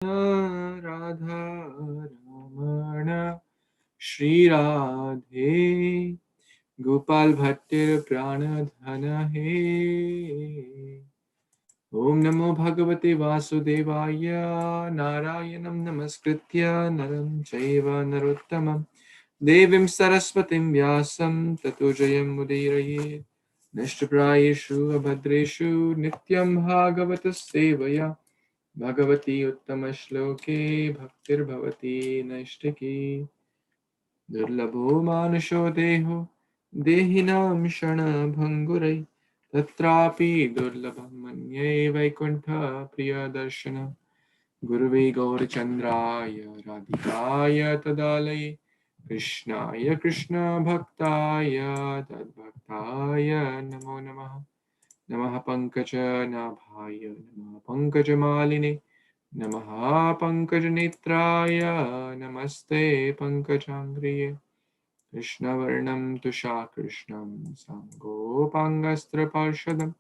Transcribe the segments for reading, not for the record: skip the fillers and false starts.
Radha Ramana Shri Radhe Gopal Bhattir Pranadhana He Om Namo Bhagavate Vasudevaya Narayanam Namaskritya Naram Chaiva Narottamam Devim Saraswatim Vyasam Tato Jayam Mudiraye Nishtaprayeshu Abhadreshu Nityaṁ bhāgavata-sevayā Bhagavati Uttama Shloke Bhaktir Bhavati Naishtaki Durlabho Manusho Deho Dehinam Shana Bhangurai Tatrapi Durlabham Manye Vaikuntha Priya Darshana Guruve Gaur Chandraya Radhikaya Tadalai Krishnaya Krishna Bhaktaya Tadbhaktaya Namo Namaha Namaha Pankaja Nabhaya Namaha Pankaja Maline Namaha Pankaja Netraya Namaste Pankajangriye Krishna Varnam Tusha Krishnam Sango Pangastra Parshadam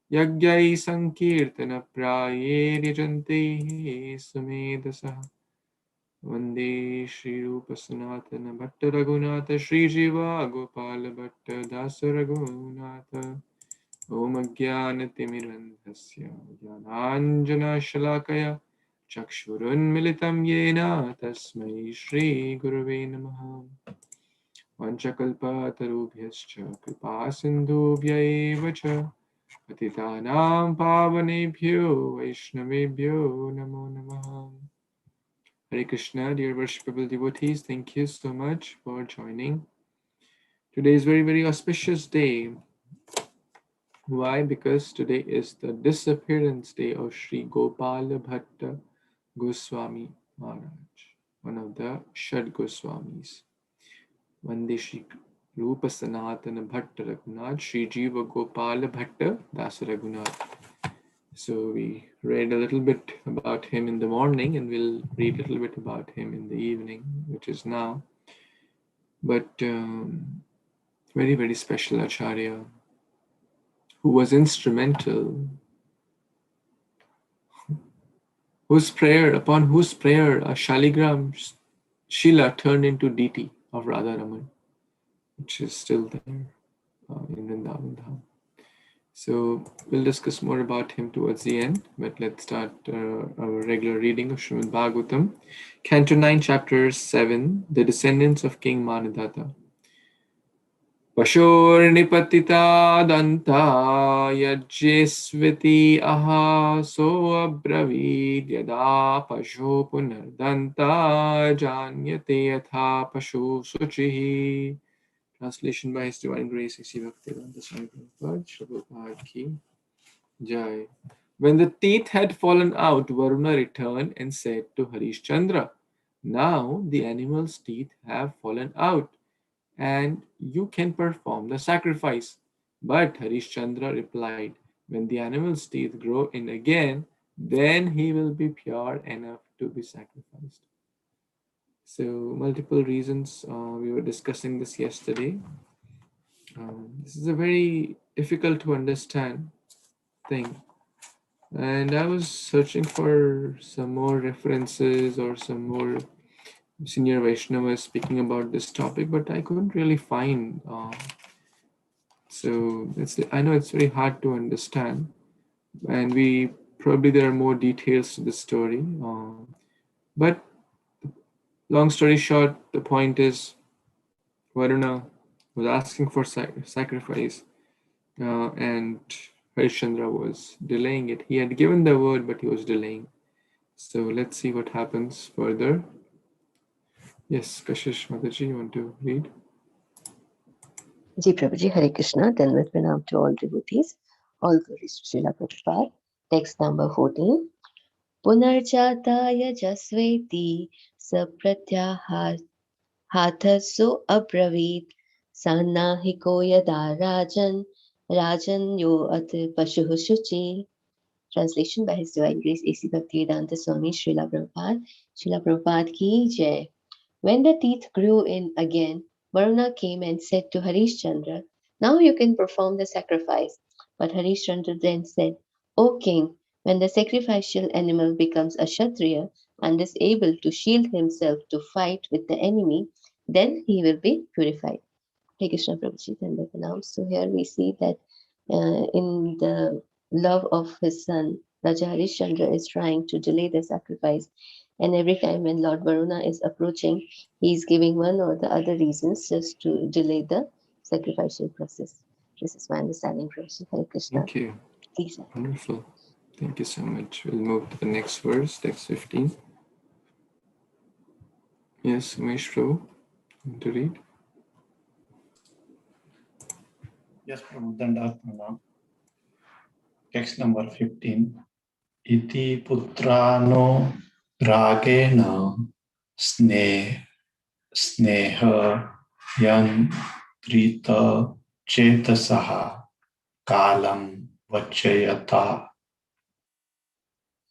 Yagyai Sankirtana Praye Yajante Sumedasaha Vande Shri Rupa Sanatana Bhatta Raghunatha Shri Jiva Gopal Bhatta Dasa Raghunatha Om Ajnanatimidandhasya Jnananjana Shalakaya Chakshurun Militam Yena Tasmai Shri Gurave Namaha Vanchakalpatarubhyascha Kripa Sindhubhya Cha Patitanam Pavanebhyo Vaishnavebhyo Namo Namaha. Hare Krishna, dear worshipable devotees, thank you so much for joining. Today is very, very auspicious day. Why? Because today is the disappearance day of Sri Gopal Bhatt Goswami Maharaj, one of the Shad Goswamis. Vande Shri Rupa Sanatana Bhatta Raghunath Shri Jiva Gopal Bhatta Dasa Raghunath. So we read a little bit about him in the morning, and we'll read a little bit about him in the evening, which is now. But very, very special Acharya who was instrumental, upon whose prayer a Shaligram Shila turned into deity of Radha Raman, which is still there in Vrindavan Dham. So we'll discuss more about him towards the end, but let's start our regular reading of Śrīmad-Bhāgavatam, Canto 9, Chapter 7, The Descendants of King Māndhātā. Pashornipatita danta yajyesvati aha so abravid yada pasho punardanta janyate yatha pasho suchihi. Translation by His Divine Grace, A.C. Bhaktivedanta Swami Prabhupada, Śrīla Prabhupada Ki Jai. When the teeth had fallen out, Varuna returned and said to Harish Chandra, "Now the animal's teeth have fallen out, and you can perform the sacrifice." But Harish Chandra replied, "When the animal's teeth grow in again, then he will be pure enough to be sacrificed." So multiple reasons. We were discussing this yesterday. This is a very difficult to understand thing. And I was searching for some more references or some more senior Vaishnavas speaking about this topic, but I couldn't really find. So I know it's very hard to understand, and there are more details to the story. But long story short, the point is Varuna was asking for sacrifice, and Harishchandra was delaying it. He had given the word, but he was delaying. So let's see what happens further. Yes, Kashish Mataji, you want to read? Ji Prabhuji, Hare Krishna, then with pranam to all devotees, all glories to Srila Prabhupada. Text number 14. Punarjataya jasveti sapratyahathasu abravit sanahiko yada rajan yo at pashuhu shuchi. Translation by His Divine Grace, A.C. Bhaktivedanta Swami Srila Prabhupada Ki Jai. When the teeth grew in again, Varuna came and said to Harish Chandra, "Now you can perform the sacrifice." But Harish Chandra then said, "O king, When the sacrificial animal becomes a Kshatriya and is able to shield himself to fight with the enemy, then he will be purified. Hare Krishna Prabhuji Tanda Pranam. So here we see that in the love of his son, Raja Harishchandra is trying to delay the sacrifice. And every time when Lord Varuna is approaching, he is giving one or the other reasons just to delay the sacrificial process. This is my understanding, Prabhuji. Hare Krishna. Thank you. Please. Wonderful. Thank you so much. We'll move to the next verse, text 15. Yes, Umesh Prabhu, want to read? Yes, Prabhu, Dandapranam. Text number 15. Iti putrano ragena sneha yantrita chetasaha kalam vachayata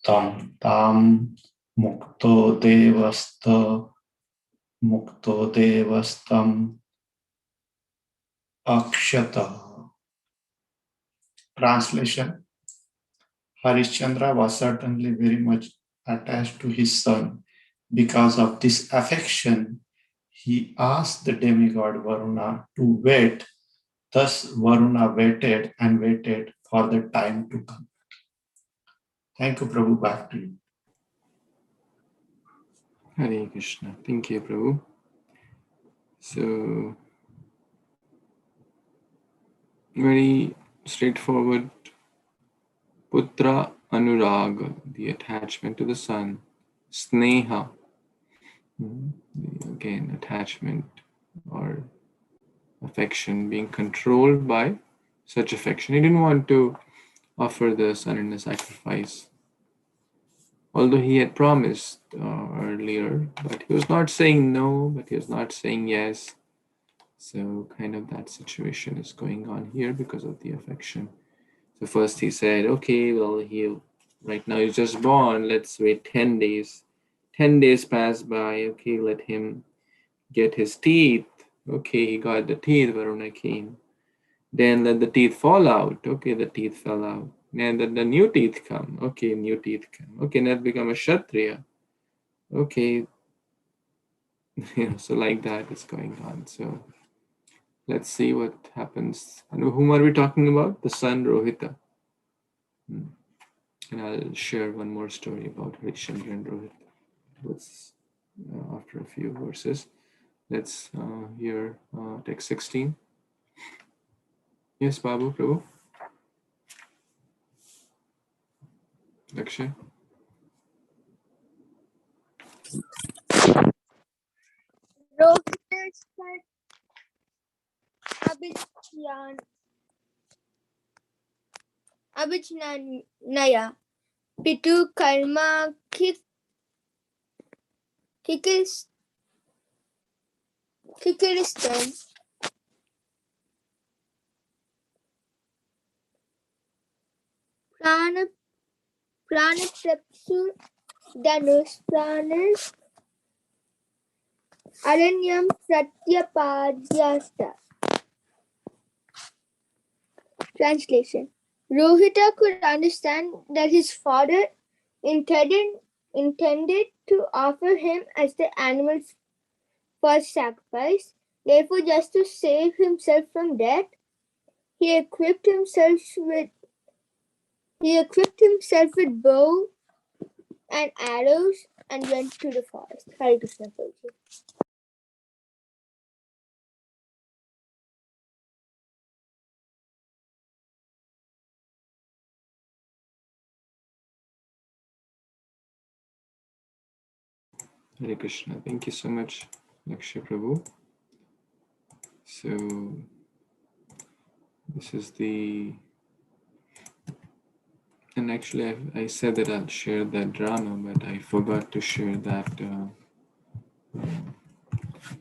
tam mukto devastam akshata. Translation: Harishchandra was certainly very much attached to his son. Because of this affection, he asked the demigod Varuna to wait. Thus, Varuna waited and waited for the time to come. Thank you, Prabhu. Back to you. Hare Krishna. Thank you, Prabhu. So, very straightforward. Putra Anuraga, the attachment to the son. Sneha, again, attachment or affection, being controlled by such affection. He didn't want to offer the son in a sacrifice, although he had promised earlier, but he was not saying no, but he was not saying yes. So kind of that situation is going on here because of the affection. So first he said, okay, well, right now he's just born, let's wait 10 days. 10 days pass by, okay, let him get his teeth. Okay, he got the teeth, Varuna came. Then let the teeth fall out. Okay, the teeth fell out. And then the new teeth come. Okay, new teeth come. Okay, now become a Kshatriya. Okay, so like that is going on. So let's see what happens. And whom are we talking about? The son Rohita. And I'll share one more story about Harishchandra and Rohit after a few verses. Let's hear text 16. Yes, Babu, Prabhu. Lakshay. Rohita's Abhijnanaya Pitu Karma Kikiristan Pranaprapsu Dhanus Pranas Aranyam Pratyapadyasta. Translation: Rohita could understand that his father intended to offer him as the animal's first sacrifice. Therefore, just to save himself from death, he equipped himself with bow and arrows and went to the forest. Hare Kṛṣṇa Prabhuji. Hare Krishna. Thank you so much, Lakshay Prabhu. So this is and actually I said that I'll share that drama, but I forgot to share that.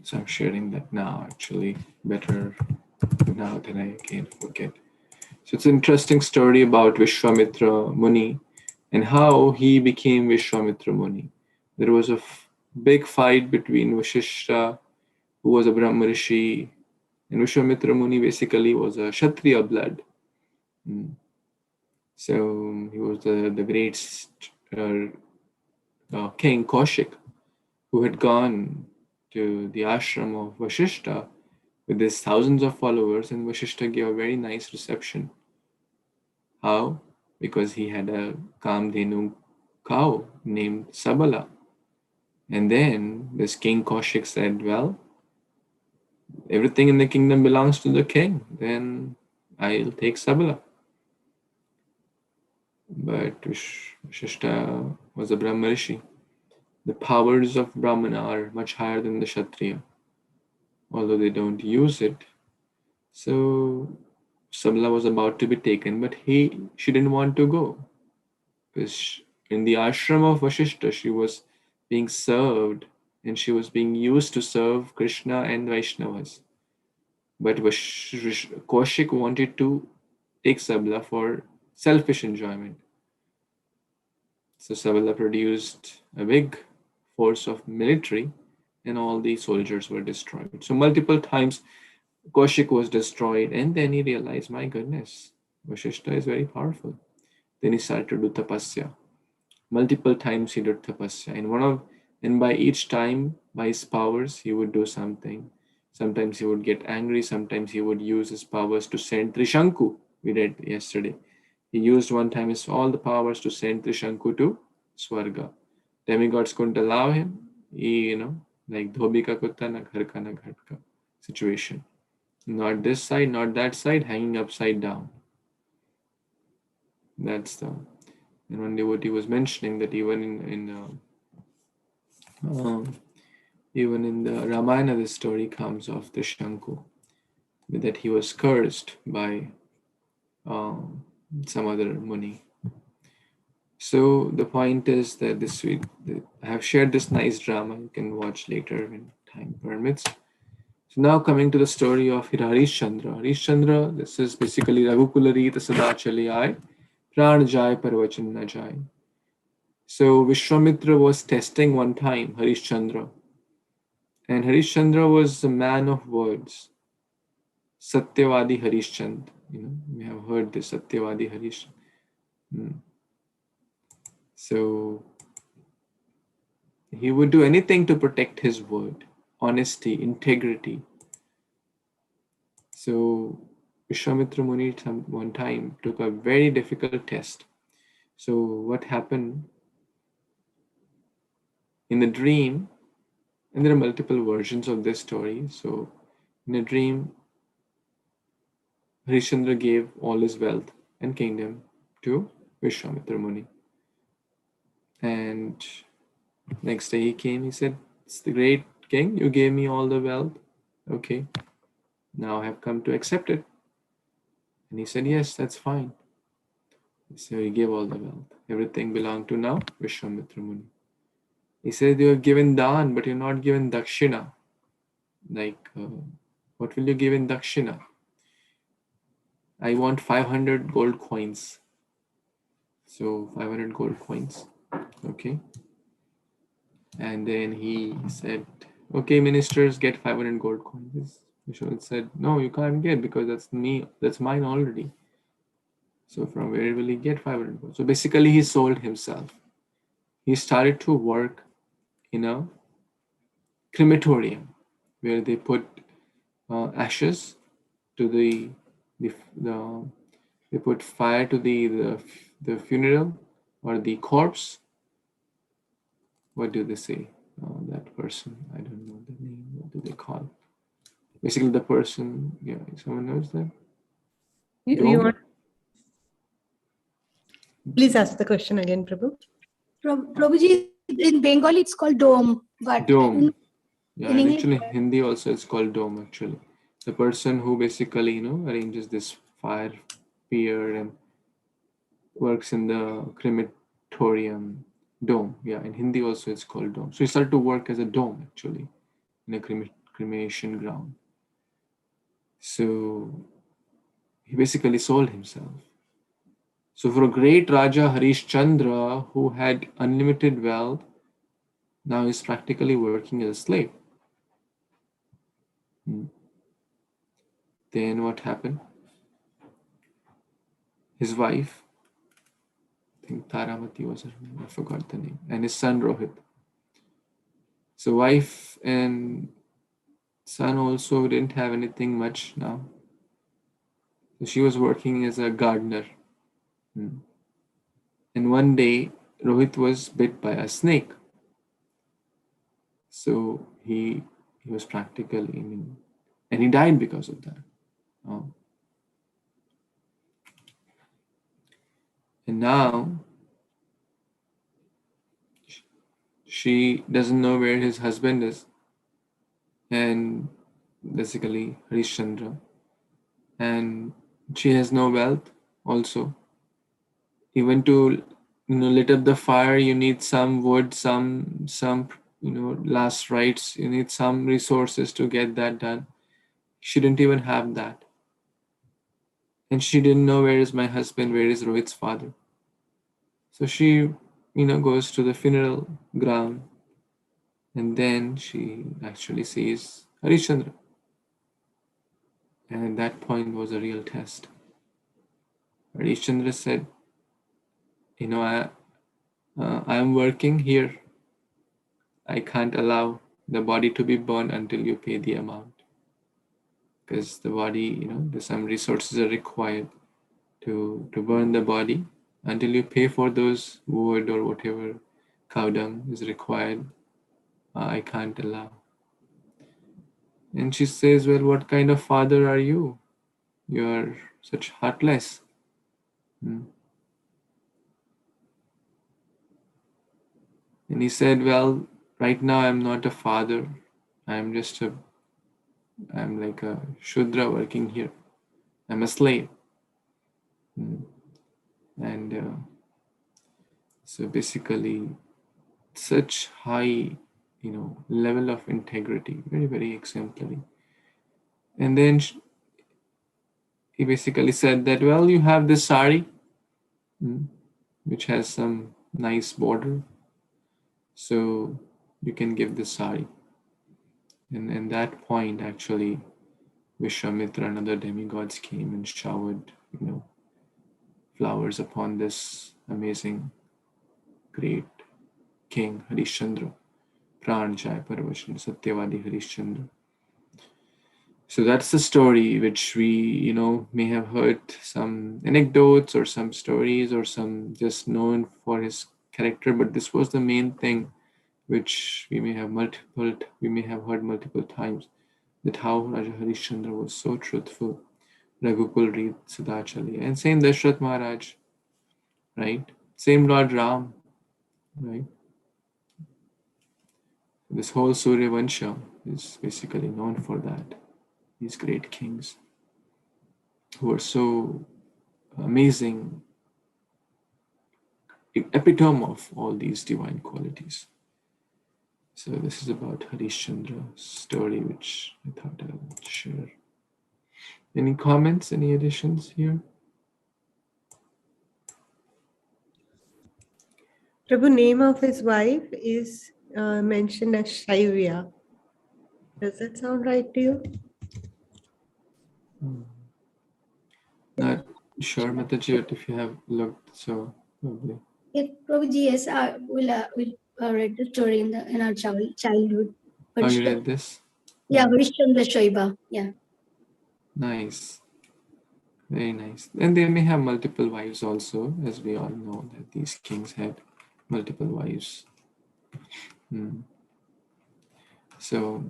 So I'm sharing that now, actually. Better now than I can forget. So it's an interesting story about Vishwamitra Muni and how he became Vishwamitra Muni. There was a big fight between Vashishta, who was a Brahma Rishi, and Vishwamitra Muni basically was a Kshatriya blood. So he was the great King Kaushik, who had gone to the ashram of Vasishta with his thousands of followers, and Vasishta gave a very nice reception. How? Because he had a Kamdhenu cow named Sabala. And then this King Kaushik said, well, everything in the kingdom belongs to the king, then I'll take Sabala. But Vasishta was a Brahma Rishi. The powers of Brahmana are much higher than the Kshatriya, although they don't use it. So Sabala was about to be taken, but she didn't want to go. Because in the ashram of Vasishta, she was being served and she was being used to serve Krishna and Vaishnavas. But Kaushik wanted to take Sabala for selfish enjoyment. So Sabala produced a big force of military and all the soldiers were destroyed. So multiple times Kaushik was destroyed, and then he realized, my goodness, Vasishta is very powerful. Then he started to do tapasya. Multiple times he did tapasya, and by each time, by his powers, he would do something. Sometimes he would get angry, sometimes he would use his powers to send Trishanku. We read yesterday. He used one time all the powers to send Trishanku to Swarga. Demigods couldn't allow him. He, like Dhobi ka kutta na ghar ka na ghat ka situation. Not this side, not that side, hanging upside down. That's the. And one devotee was mentioning that even in the Ramayana, the story comes of the Shanku, that he was cursed by some other Muni. So the point is that I have shared this nice drama. You can watch later when time permits. So now coming to the story of Harish Chandra. Harish Chandra, this is basically Raghukula Reeta Sada Chali Aaye, Pran Jai Parvachan Na Jai. So Vishwamitra was testing one time Harish Chandra. And Harish Chandra was a man of words. Satyavadi Harish Chandra. We have heard this, Satyavadi Harish. So he would do anything to protect his word, honesty, integrity. So Vishwamitra Muni one time took a very difficult test. So what happened in the dream, and there are multiple versions of this story. So in a dream, Harishchandra gave all his wealth and kingdom to Vishwamitra Muni. And next day he came, he said, it's the great king, you gave me all the wealth. Okay, now I have come to accept it. And he said, yes, that's fine. So he gave all the wealth. Everything belonged to now Vishwamitra Muni. He said, you have given dhan, but you're not given dakshina. Like, what will you give in dakshina? I want 500 gold coins. So 500 gold coins. Okay. And then he said, okay, ministers, get 500 gold coins. Vishwamitra said, no, you can't get because that's mine already. So from where will he get 500 gold? So basically he sold himself. He started to work in a crematorium where they put ashes to they put fire to the funeral or the corpse. What do they say? That person, I don't know the name. What do they call? Basically, the person. Yeah, someone knows that. You want? Please ask the question again, Prabhu. Prabhuji, in Bengali it's called dome, but dome. Yeah, in English, actually Hindi also it's called dome. Actually, the person who basically arranges this fire pier and works in the crematorium. Dome. Yeah, in Hindi also it's called dome. So he started to work as a dome actually in a cremation ground. So he basically sold himself. So for a great Raja Harish Chandra who had unlimited wealth, now he's practically working as a slave. Then what happened? His wife think Taramati was her name, I forgot the name, and his son Rohit. So wife and son also didn't have anything much now. So she was working as a gardener. And one day, Rohit was bit by a snake. So he was practically, and he died because of that. And now, she doesn't know where his husband is, and basically Harishchandra, and she has no wealth also. Even to lit up the fire, you need some wood, some last rites, you need some resources to get that done. She didn't even have that, and she didn't know where is my husband, where is Rohit's father. So she goes to the funeral ground, and then she actually sees Harishchandra. And at that point was a real test. Harishchandra said, I am working here. I can't allow the body to be burned until you pay the amount. Because the body, there's some resources are required to burn the body. Until you pay for those wood or whatever cow dung is required, I can't allow. And she says, well, what kind of father are you? You are such heartless. And he said, well, right now I'm not a father. I'm like a Shudra working here. I'm a slave. And so basically such high, level of integrity, very, very exemplary. And then he basically said that, well, you have this sari, which has some nice border. So you can give this sari. And at that point, actually, Vishwamitra and other demigods came and showered, flowers upon this amazing, great king, Harishchandra. Pran Jai Parvashan, Satyavadi Harishchandra. So that's the story which we, may have heard some anecdotes or some stories or some just known for his character, but this was the main thing which we may have heard multiple times, that how Raja Harishchandra was so truthful. Raghukul Reet Sadachali. And same Dashrath Maharaj, right? Same Lord Ram, right? This whole Surya Vansha is basically known for that. These great kings who are so amazing, epitome of all these divine qualities. So this is about Harishchandra's story, which I thought I would share. Any comments, any additions here? Prabhu, name of his wife is mentioned as Shaivya. Does that sound right to you? Not sure, Mataji, but if you have looked, so probably. Yeah, Prabhuji, yes, we'll read the story in our childhood. Oh, you read this? Yeah, Harishchandra Shaiba. Yeah. Nice. Very nice. And they may have multiple wives also, as we all know that these kings had multiple wives. So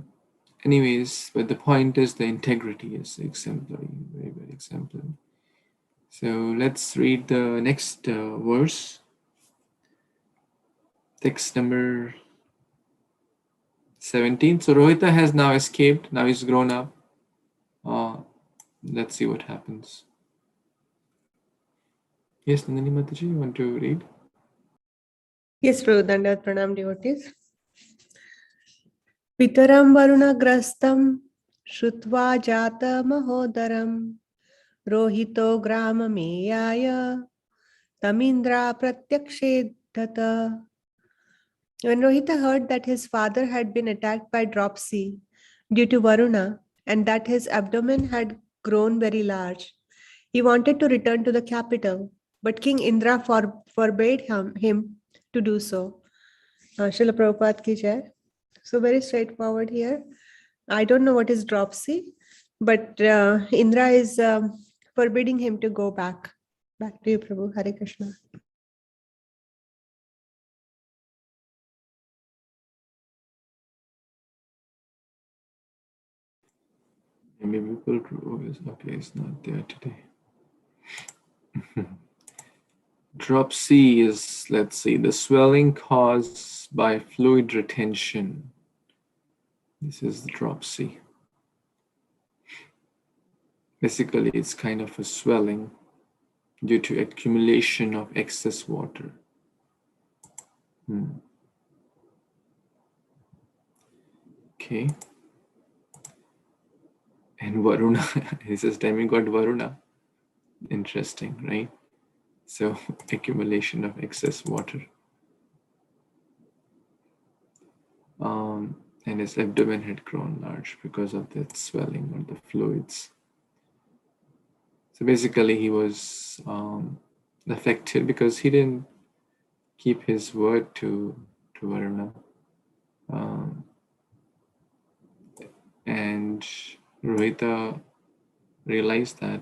anyways, but the point is the integrity is exemplary, very, very exemplary. So let's read the next verse. Text number 17. So Rohita has now escaped. Now he's grown up. Let's see what happens. Yes, Nandini Mataji, you want to read? Yes, Prabhu, Dandavat Pranam devotees. Pitaram varunagrastam shrutva jata mahodaram rohito grama meyaya tamindra pratyakshedhata. When Rohita heard that his father had been attacked by dropsy due to Varuna and that his abdomen had grown very large, he wanted to return to the capital. but King Indra forbade him to do so. Srila Prabhupada ki jai. So very straightforward here. I don't know what is dropsy, but Indra is forbidding him to go back. Back to you, Prabhu. Hare Krishna. Maybe Prabhu is okay, it's not there today. Dropsy is, let's see, the swelling caused by fluid retention. This is the dropsy. Basically, it's kind of a swelling due to accumulation of excess water. Okay. And Varuna, this is demigod Varuna. Interesting, right? So, accumulation of excess water. And his abdomen had grown large because of that swelling or the fluids. So basically he was affected because he didn't keep his word to Varuna. And Rohita realized that,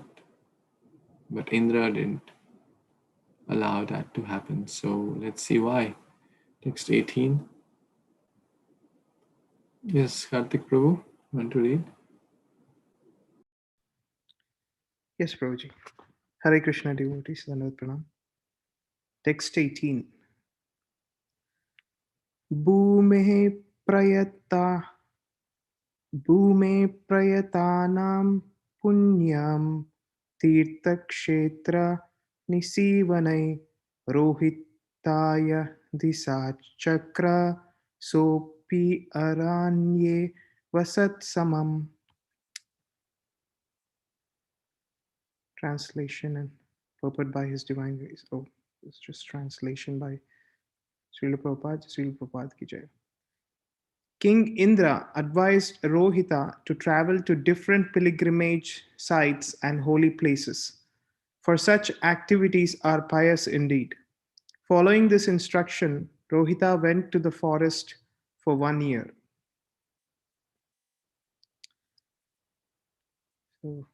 but Indra didn't allow that to happen. So let's see why. Text 18. Yes, Karthik Prabhu, want to read? Yes, Prabhuji. Hare Krishna devotees, Dandavat Pranam. Text 18. Bhume prayatanam punyam tirthakshetra nisivanai rohitaya disachakra sopi aranye vasat samam. Translation and purport by His Divine Grace. Oh, it's just translation by Srila Prabhupada. Srila Prabhupada ki jai. King Indra advised Rohita to travel to different pilgrimage sites and holy places, for such activities are pious indeed. Following this instruction, Rohita went to the forest for 1 year. So,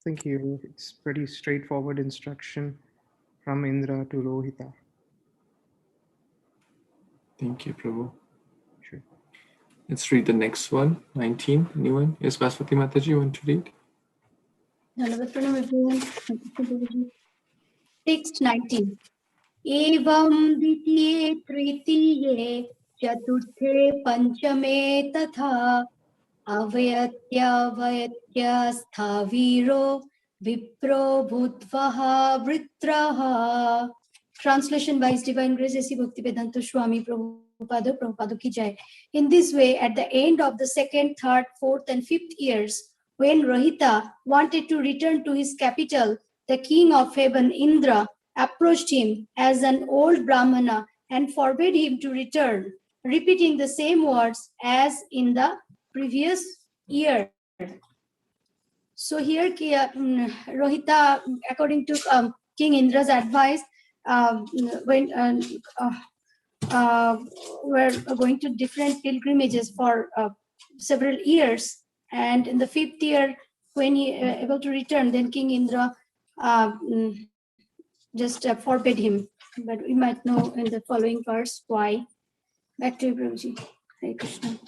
thank you. It's pretty straightforward instruction from Indra to Rohita. Thank you, Prabhu. Sure. Let's read the next one, 19. Anyone? Yes, Baswati Mataji, you want to read? Dandavat Pranam, everyone. Text 19. Evam ditye tritiye chaturthe panchame tatha avayatya sthaviro vipro bhutvaha vritraha. Translation by His Divine Grace A.C. Bhaktivedanta Swami Prabhupada ki jai. In this way, at the end of the second, third, fourth, and fifth years, when Rohita wanted to return to his capital, the king of heaven, Indra, approached him as an old Brahmana and forbade him to return, repeating the same words as in the previous year. So here, Rohita, according to King Indra's advice, when we're going to different pilgrimages for several years, and in the fifth year, when he able to return, then King Indra just forbade him. But we might know in the following verse why. Back to you, Prabhuji. Hare Krishna.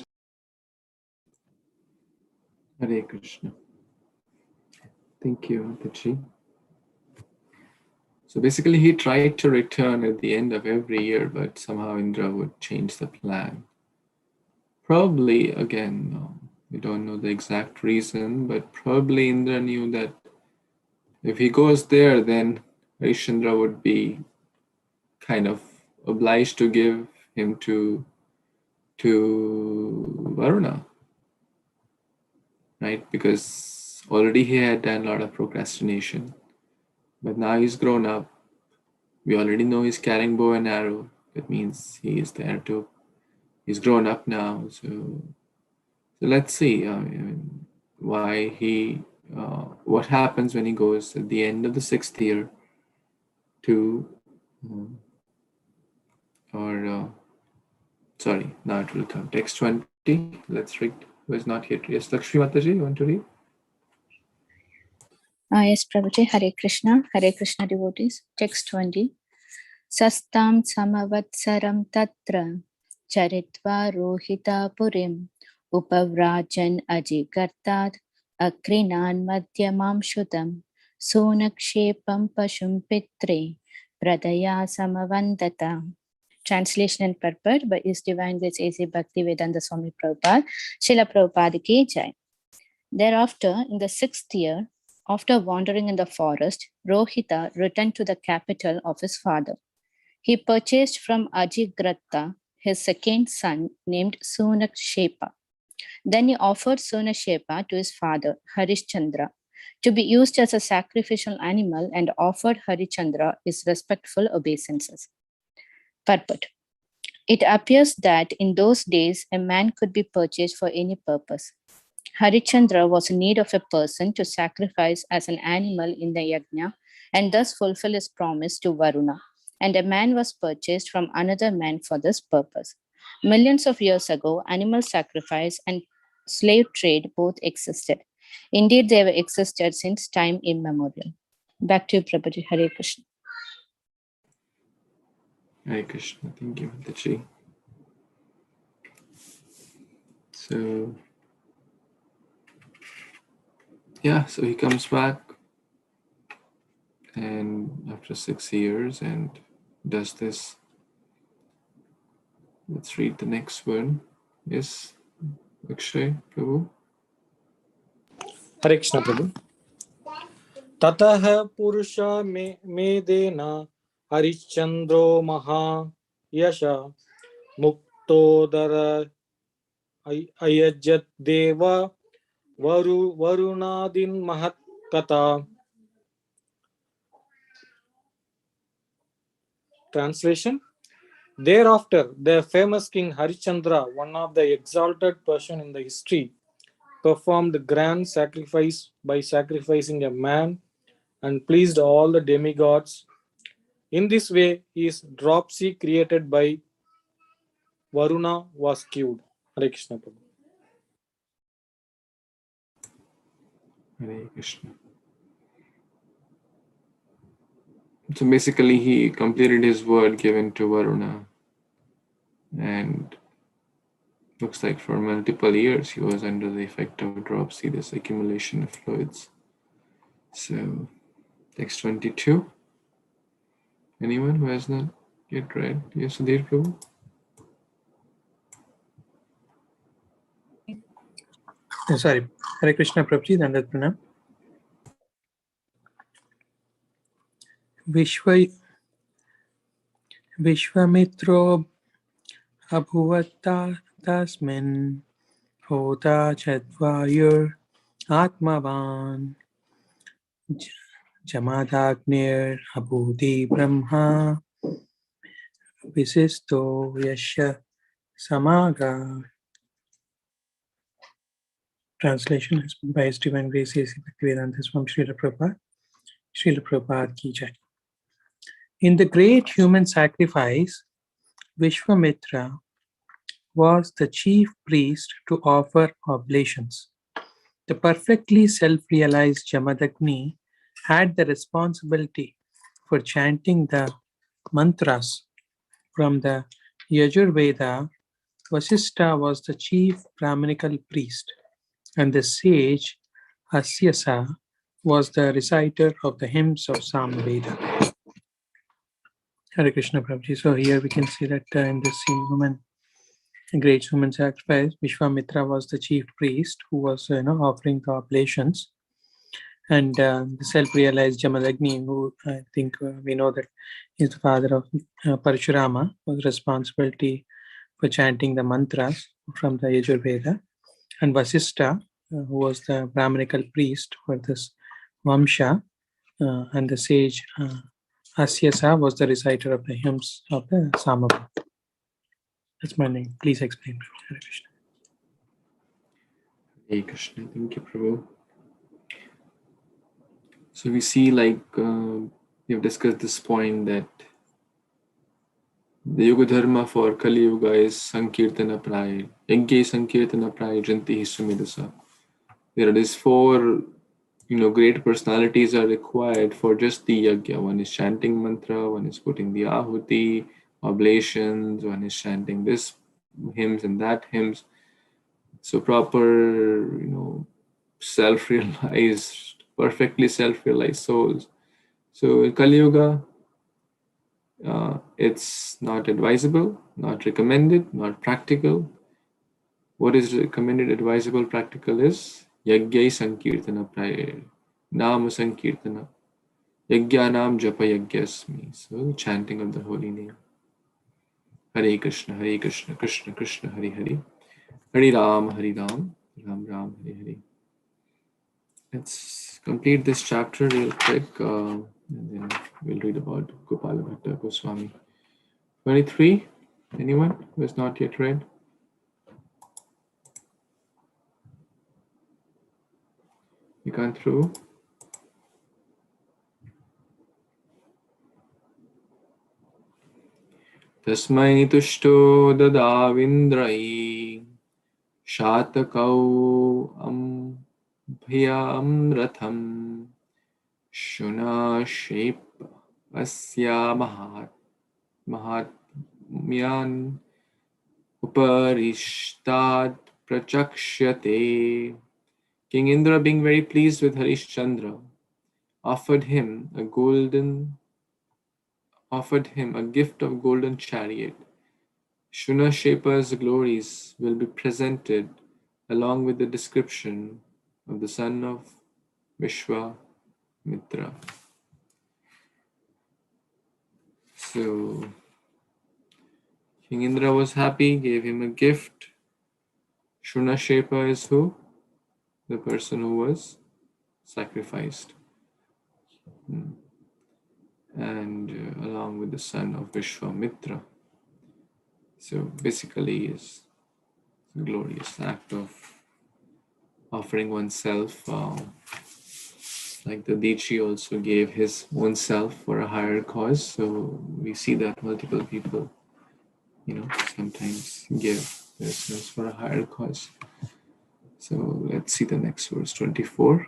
Hare Krishna. Thank you, Mataji. So basically he tried to return at the end of every year, but somehow Indra would change the plan. Probably, again, we don't know the exact reason, but probably Indra knew that if he goes there, then Harishchandra would be kind of obliged to give him to Varuna, right? Because already he had done a lot of procrastination, but now he's grown up. We already know he's carrying bow and arrow. That means he is there too. He's grown up now, so let's see why he. What happens when he goes at the end of the 6th year? to, sorry, now it will come. Text 20. Let's read. Who is not yet? Yes, Lakshmi Mataji, you want to read? Yes, Prabhuji. Hare Krishna devotees. Text 20. Sastam samavatsaram tatra charitva rohita purim upavrajan ajigartad akrinan madhyamam shutam sonakshepam pashum pitre pradaya samavandata. Translation and purport by His Divine Grace A.C. Bhaktivedanta Swami Prabhupada. Srila Prabhupada ki jai. Thereafter, in the 6th year, after wandering in the forest, Rohita returned to the capital of his father. He purchased from Ajigratta his second son named Sunakshepa. Then he offered Sunakshepa to his father, Harishchandra, to be used as a sacrificial animal and offered Harishchandra his respectful obeisances. Purport. It appears that in those days, a man could be purchased for any purpose. Harishchandra was in need of a person to sacrifice as an animal in the yajna and thus fulfill his promise to Varuna. And a man was purchased from another man for this purpose. Millions of years ago, animal sacrifice and slave trade both existed. Indeed, they have existed since time immemorial. Back to you, Prabhuji. Hare Krishna. Hare Krishna. Thank you, Mataji. So, yeah, so he comes back and after 6 years and does this. Let's read the next one. Yes, Akshay, Prabhu. Hare Krishna Prabhu. Tataha Purusha Medena Harishchandro Maha Yasha Muktodara Ayajat Deva Varunadin Mahat Kata. Translation. Thereafter, the famous king Harishchandra, one of the exalted person in the history, performed grand sacrifice by sacrificing a man and pleased all the demigods. In this way, his dropsy created by Varuna was cured. Hare Krishna Prabhu. Hare Krishna. So basically, he completed his word given to Varuna, and looks like for multiple years he was under the effect of dropsy, this accumulation of fluids. So, text 22. Anyone who has not yet read? Yes, Sudhir Prabhu. Sorry, Hare Krishna Prabhuji, Dandat Pranam. Vishvamitro abhuvata tasmin hota chadvayur atmavan jamadagnir abhudi brahma visisto yasha samaga. Translation is by His Divine Grace A.C. Bhaktivedanta Swami Srila Prabhupada. Srila Prabhupada ki jai. In the great human sacrifice, Vishvamitra was the chief priest to offer oblations. The perfectly self-realized Jamadagni had the responsibility for chanting the mantras from the Yajurveda. Vasishtha was the chief Brahminical priest, and the sage Asyasa was the reciter of the hymns of Samaveda. Hare Krishna Prabhuji. So here we can see that in this human, great human sacrifice, Vishwamitra was the chief priest who was offering the oblations, and the self-realized Jamadagni, who I think we know that is the father of Parashurama, was responsibility for chanting the mantras from the Yajurveda, and Vasishtha, who was the Brahminical priest for this Vamsha, and the sage Asyasa was the reciter of the hymns of the Samaveda. That's my name. Please explain. Hare Krishna. Hare Krishna. Thank you, Prabhu. So we see like We've discussed this point that the Yuga Dharma for Kali Yuga is Sankirtana Praya. Yajna Sankirtana Praya Janti Sumidasa. There are these four, great personalities are required for just the yajna. One is chanting mantra, one is putting the ahuti, oblations, one is chanting this hymns and that hymns. So proper, self-realized, perfectly self-realized souls. So in Kali Yuga, it's not advisable, not recommended, not practical. What is recommended, advisable, practical is Yajna Sankirtana Praya, Nama Sankirtana, Yajnanam Japa Yajnasmi. So chanting of the holy name. Hare Kṛṣṇa, Hare Kṛṣṇa, Krishna Krishna, Hare Hare, Hare Ram, Ram Ram, Hare Hare. Let's complete this chapter real quick, and then we'll read about Gopal Bhatt Goswami. 23. Anyone who has not yet read? You gone through? Tasmai tushto dadavindrai shatakau bhyamratham shuna shape asya mahatmyan uparishtad prachakshyate. King Indra, being very pleased with Harishchandra, offered him a gift of golden chariot. Shunashepa's glories will be presented along with the description of the son of Vishwamitra. So King Indra was happy, gave him a gift. Shunashepa is who? The person who was sacrificed. And along with the son of Vishwamitra. So basically is a glorious act of offering oneself, like the Dichi also gave his own self for a higher cause. So we see that multiple people, sometimes give themselves for a higher cause. So let's see the next verse, 24.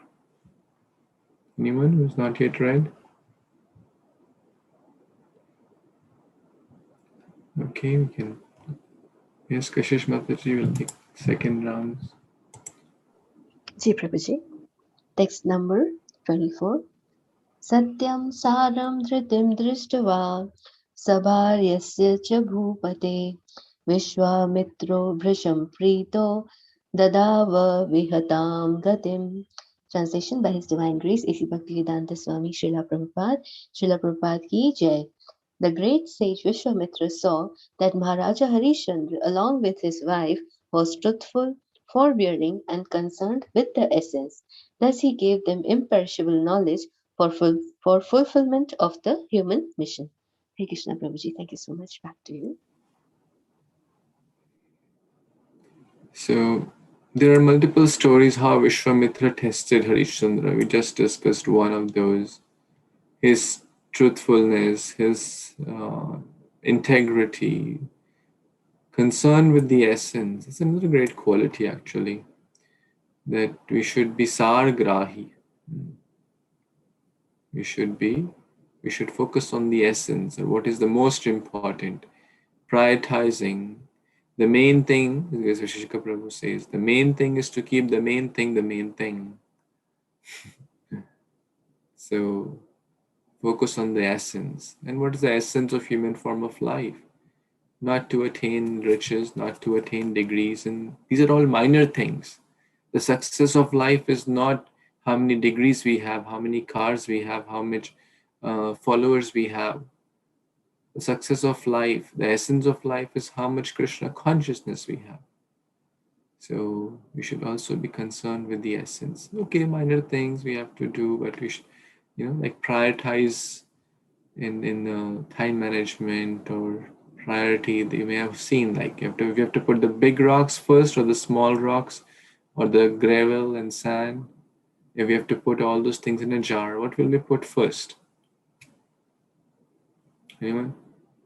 Anyone who has not yet read? Okay, we can. Yes, Kashish Mataji will take second round. Ji Prabhuji. Text number 24. Satyam saram dhritim drishtva sabharyasya cha bhupate vishwamitro bhrisham prito dadava vihatam gatim. Translation by His Divine Grace, A.C. Bhaktivedanta Swami Srila Prabhupada ki Jai. The great sage Vishwamitra saw that Maharaja Harishchandra, along with his wife, was truthful, forbearing, and concerned with the essence. Thus he gave them imperishable knowledge for fulfillment of the human mission. Hare Krishna Prabhuji, thank you so much. Back to you. So there are multiple stories how Vishwamitra tested Harishchandra. We just discussed one of those. His truthfulness, his integrity, concern with the essence. It's another great quality actually, that we should be sargrahi. We should focus on the essence, or what is the most important, prioritizing. The main thing, as Vishishika Prabhu says, the main thing is to keep the main thing the main thing. So focus on the essence. And what is the essence of human form of life? Not to attain riches, not to attain degrees, and these are all minor things. The success of life is not how many degrees we have, how many cars we have, how much followers we have. The success of life, the essence of life is how much Krishna consciousness we have. So we should also be concerned with the essence. Okay, minor things we have to do, but we should, like prioritize in time management or priority. That you may have seen, like you have to put the big rocks first, or the small rocks, or the gravel and sand. If we have to put all those things in a jar, what will we put first? Anyone?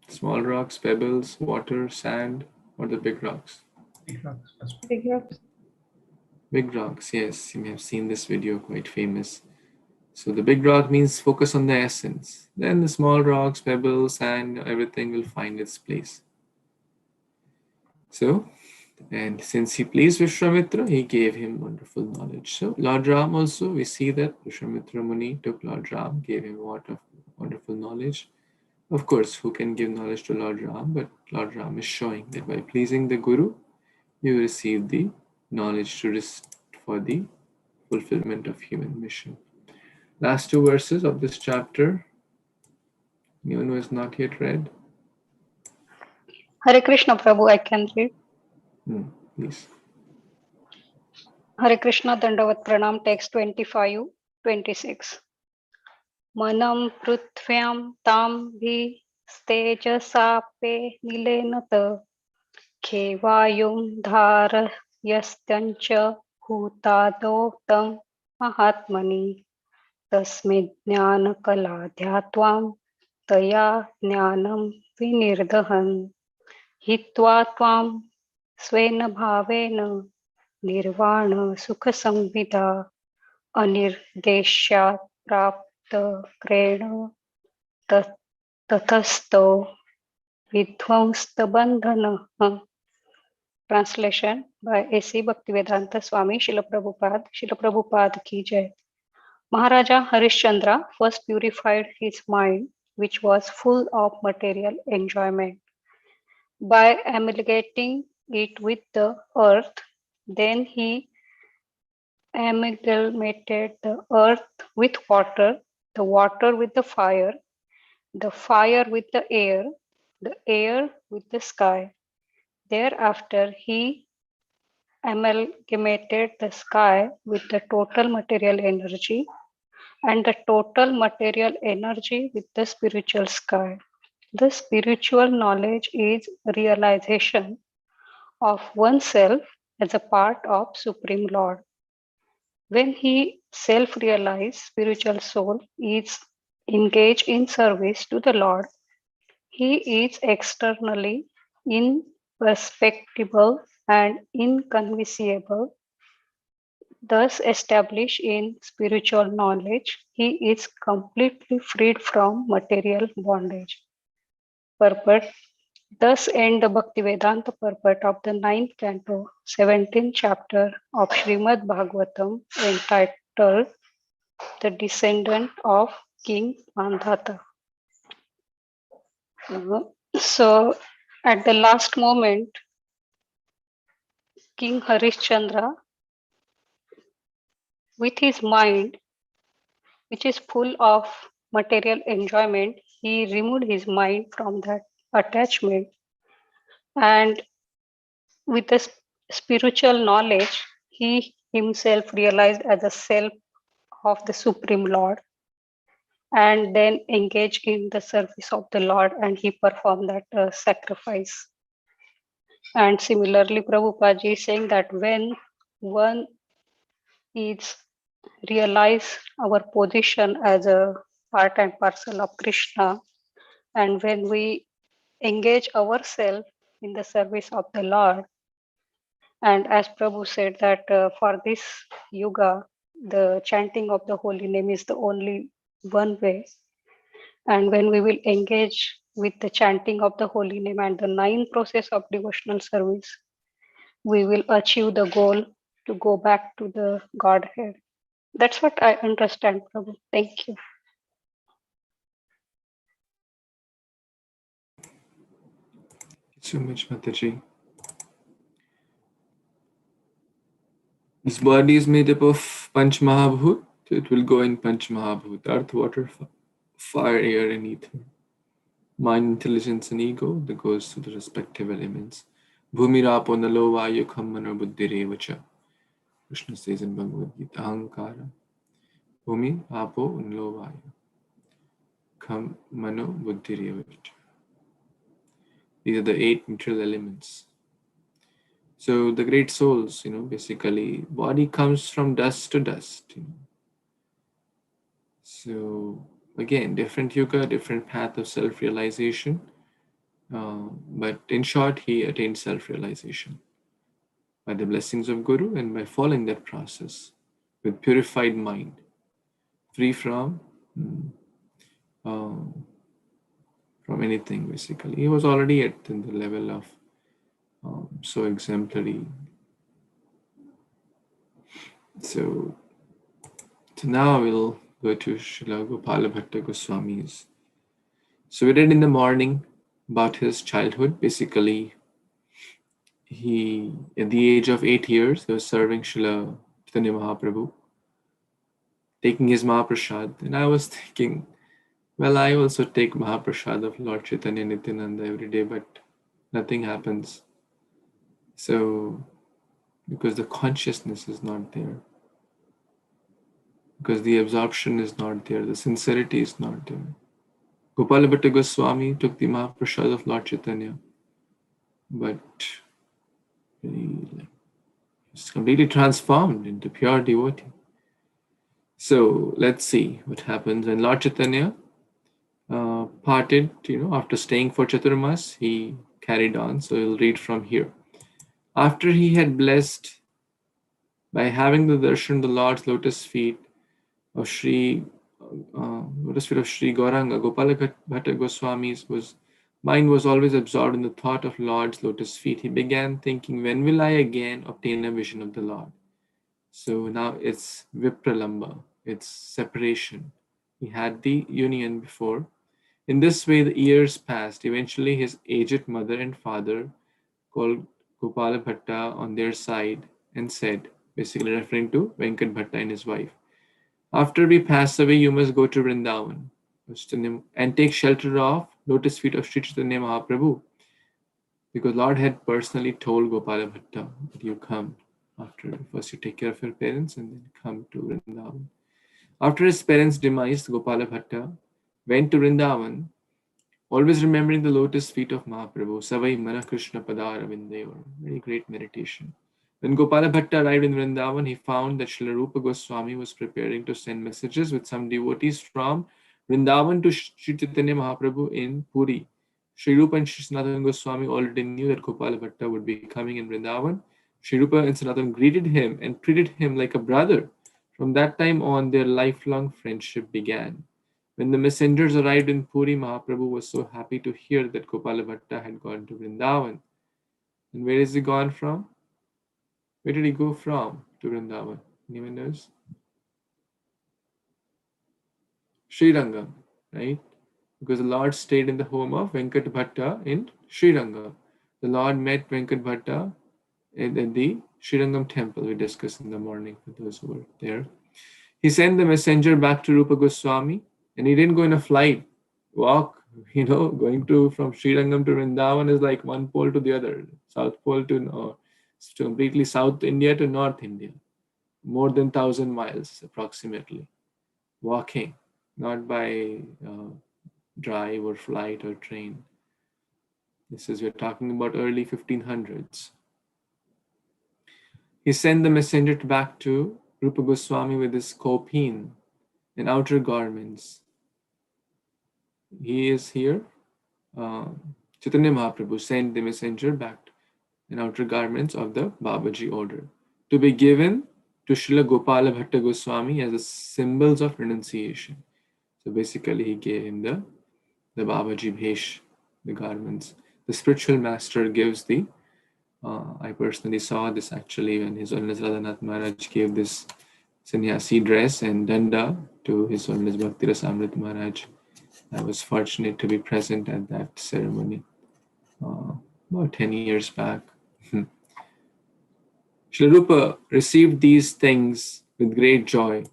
Small rocks, pebbles, water, sand, or the big rocks? Big rocks first. Big rocks. Big rocks, yes. You may have seen this video, quite famous. So the big rock means focus on the essence. Then the small rocks, pebbles, sand, everything will find its place. So, and since he pleased Vishwamitra, he gave him wonderful knowledge. So Lord Ram also, we see that Vishwamitra Muni took Lord Ram, gave him a lot of wonderful knowledge. Of course, who can give knowledge to Lord Ram? But Lord Ram is showing that by pleasing the Guru, you receive the knowledge for the fulfillment of human mission. Last two verses of this chapter. Anyone who has not yet read? Hare Krishna Prabhu, I can read. Please. Hare Krishna Dandavat Pranam, text 25, 26. Manam prutvyam tam vi stejasape nilenata khevayum dharayastyancha bhutadotam mahatmani tasmid jnana kaladhyatvam taya jnanam vinirdahan hitva tvam svena bhavena nirvana sukha samvida anirdeshat prapta krena tathasto vidvamsta bandhana. Translation by A.C. Bhaktivedanta Swami Srila Prabhupada ki jai. Maharaja Harishchandra first purified his mind, which was full of material enjoyment, by amalgamating it with the earth. Then he amalgamated the earth with water, the water with the fire with the air with the sky. Thereafter, he amalgamated the sky with the total material energy and the total material energy with the spiritual sky. The spiritual knowledge is realization of oneself as a part of Supreme Lord. When he self-realized spiritual soul is engaged in service to the Lord, he is externally imperceptible and inconceivable. Thus established in spiritual knowledge, he is completely freed from material bondage. Purport. Thus end the Bhaktivedanta purport of the 9th canto, 17th chapter of Śrīmad-Bhāgavatam, entitled The Descendant of King Māndhātā. So at the last moment, King Harishchandra, with his mind, which is full of material enjoyment, he removed his mind from that attachment, and with the spiritual knowledge, he himself realized as a self of the Supreme Lord, and then engaged in the service of the Lord, and he performed that sacrifice. And similarly, Prabhupada is saying that when one is realize our position as a part and parcel of Krishna, and when we engage ourselves in the service of the Lord, and as Prabhu said that for this yuga, the chanting of the holy name is the only one way. And when we will engage with the chanting of the holy name and the 9 process of devotional service, we will achieve the goal to go back to the Godhead. That's what I understand, Prabhu. Thank you. Thank you so much, Mataji. This body is made up of Panch Mahabhut. It will go in Panch Mahabhut: earth, water, fire, air, and ether. Mind, intelligence, and ego, that goes to the respective elements. Bhumirapo nalo vayu kham mano buddhirevacha. Krishna says in Bhagavad Gita, Ahankara. Bhumi, apo, nalo vayu kham mano buddhirevacha. These are the 8 material elements. So the great souls, basically, body comes from dust to dust. So again, different yuga, different path of self-realization. But in short, he attained self-realization by the blessings of Guru and by following that process with purified mind, free from anything, basically. He was already at the level of so exemplary. So now we'll go to Srila Gopal Bhatt Goswami's. So we read in the morning about his childhood. Basically, he, at the age of 8 years, he was serving Śrī Caitanya Mahāprabhu, taking his Mahaprasad. And I was thinking, well, I also take Mahaprasad of Lord Chaitanya Nityananda every day, but nothing happens. So, because the consciousness is not there, because the absorption is not there, the sincerity is not there. Gopal Bhatt Goswami took the Mahaprasad of Lord Chaitanya, but he was completely transformed into pure devotee. So let's see what happens. When Lord Chaitanya parted, after staying for Chaturmas, he carried on. So we'll read from here. After he had blessed by having the darshan, the Lord's lotus feet of Shri Gauranga, Gopal Bhatt Goswami's mind was always absorbed in the thought of Lord's lotus feet. He began thinking, when will I again obtain a vision of the Lord? So now it's Vipralamba, it's separation. He had the union before. In this way, the years passed. Eventually, his aged mother and father called Gopal Bhatta on their side and said, basically referring to Venkat Bhatta and his wife, after we pass away, you must go to Vrindavan and take shelter of lotus feet of Śrī Caitanya Mahāprabhu. Because Lord had personally told Gopal Bhatta that you come after, first you take care of your parents and then come to Vrindavan. After his parents' demise, Gopal Bhatta went to Vrindavan, always remembering the lotus feet of Mahaprabhu, Savai Mana Krishna Padara Vindayor. Very great meditation. When Gopal Bhatta arrived in Vrindavan, he found that Srila Rupa Goswami was preparing to send messages with some devotees from Vrindavan to Śrī Caitanya Mahāprabhu in Puri. Sri Rupa and Sri Sanatana Goswami already knew that Gopal Bhatta would be coming in Vrindavan. Sri Rupa and Sanatana greeted him and treated him like a brother. From that time on, their lifelong friendship began. When the messengers arrived in Puri, Mahaprabhu was so happy to hear that Gopal Bhatta had gone to Vrindavan. And where is he gone from? Where did he go from to Vrindavan? Anyone knows? Srirangam, right? Because the Lord stayed in the home of Venkat Bhatta in Srirangam. The Lord met Venkat Bhatta at the Srirangam temple we discussed in the morning for those who were there. He sent the messenger back to Rupa Goswami, and he didn't go in a flight, walk, going from Srirangam to Vrindavan is like one pole to the other, South Pole to completely South India to North India, more than 1,000 miles approximately, walking, not by drive or flight or train. We're talking about early 1500s. He sent the messenger back to Rupa Goswami with his kopin and outer garments. He is here. Chaitanya Mahaprabhu sent the messenger back in outer garments of the Babaji order to be given to Srila Gopal Bhatt Goswami as the symbols of renunciation. So basically he gave him the Babaji Bhesh, the garments. The spiritual master gives I personally saw this actually when His Holiness Radhanath Maharaj gave this sannyasi dress and danda to His Holiness Bhakti Rasamrit Maharaj. I was fortunate to be present at that ceremony about 10 years back. Srila Rupa received these things with great joy.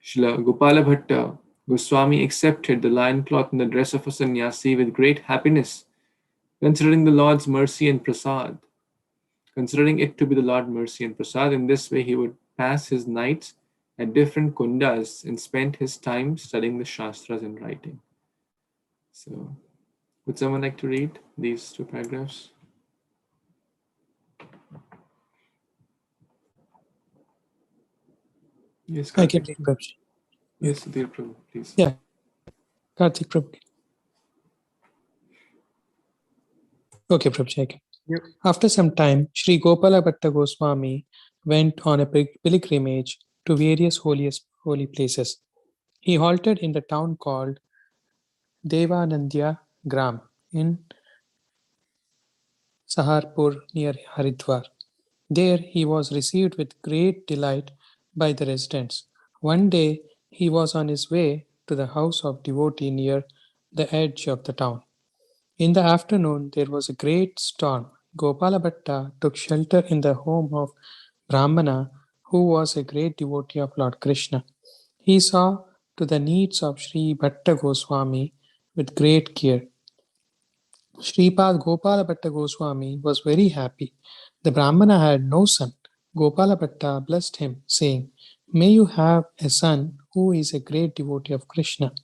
Srila Gopala Bhatta Goswami accepted the loincloth and the dress of a sannyasi with great happiness, considering the Lord's mercy and prasad. Considering it to be the Lord's mercy and prasad, in this way he would pass his nights at different kundas and spend his time studying the Shastras and writing. So, would someone like to read these two paragraphs? Yes, I can read, Prabhu. Yes, dear Prabhu, please. Yeah. Karthik Prabhu. Okay, Prabhuji, I can. Yep. After some time, Sri Gopal Bhatt Goswami went on a pilgrimage to various holy places. He halted in the town called Devanandya Gram in Saharpur near Haridwar. There he was received with great delight by the residents. One day he was on his way to the house of devotee near the edge of the town. In the afternoon there was a great storm. Gopala Bhatta took shelter in the home of Brahmana, who was a great devotee of Lord Krishna. He saw to the needs of Sri Bhatta Goswami with great care. Sripad Gopala Bhatta Goswami was very happy. The Brahmana had no son. Gopala Bhatta blessed him, saying, "May you have a son who is a great devotee of Krishna."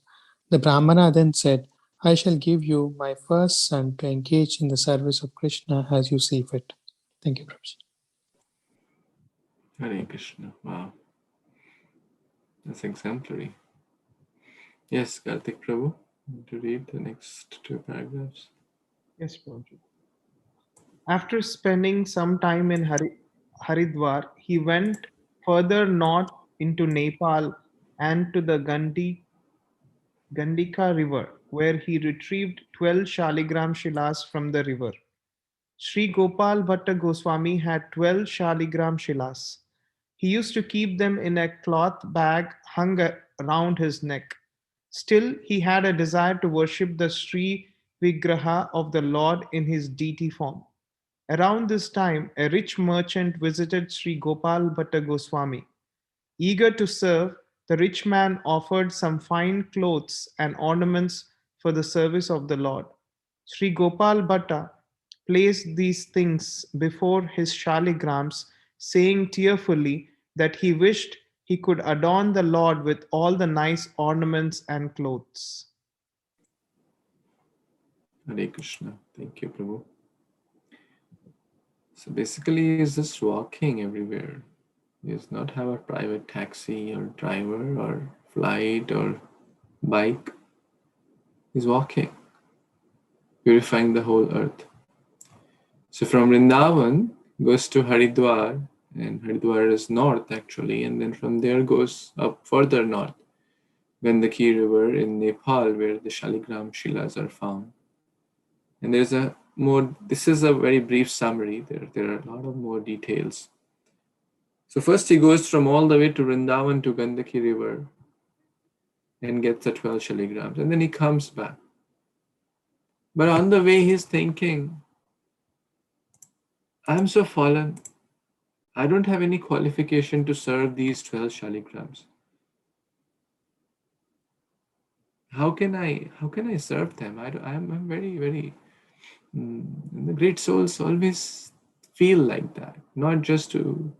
The Brahmana then said, "I shall give you my first son to engage in the service of Krishna as you see fit." Thank you, Prabhuji. Hare Krishna. Wow. That's exemplary. Yes, Karthik Prabhu, to read the next 2 paragraphs. Yes, Prabhuji. After spending some time in Haridwar, he went further north into Nepal and to the Gandika river, where he retrieved 12 Shaligram Shilas from the river. Sri Gopal Bhatta Goswami had 12 Shaligram Shilas. He used to keep them in a cloth bag hung around his neck. Still, he had a desire to worship the Sri Vigraha of the Lord in his deity form. Around this time, a rich merchant visited Sri Gopal Bhatta Goswami. Eager to serve, the rich man offered some fine clothes and ornaments for the service of the Lord. Sri Gopal Bhatta placed these things before his shaligrams, saying tearfully that he wished he could adorn the Lord with all the nice ornaments and clothes. Hare Krishna. Thank you, Prabhu. So basically, he's just walking everywhere. He does not have a private taxi or driver or flight or bike. He's walking, purifying the whole earth. So from Vrindavan goes to Haridwar, and Haridwar is north actually, and then from there goes up further north, Gandaki River in Nepal, where the Shaligram Shilas are found. And there's a more, this is a very brief summary, there are a lot of more details. So first he goes from all the way to Vrindavan to Gandaki River and gets the 12 Shaligrams, and then he comes back. But on the way he's thinking, I'm so fallen. I don't have any qualification to serve these 12 Shaligrams. How can I serve them? I'm very, very, the great souls always feel like that, not just to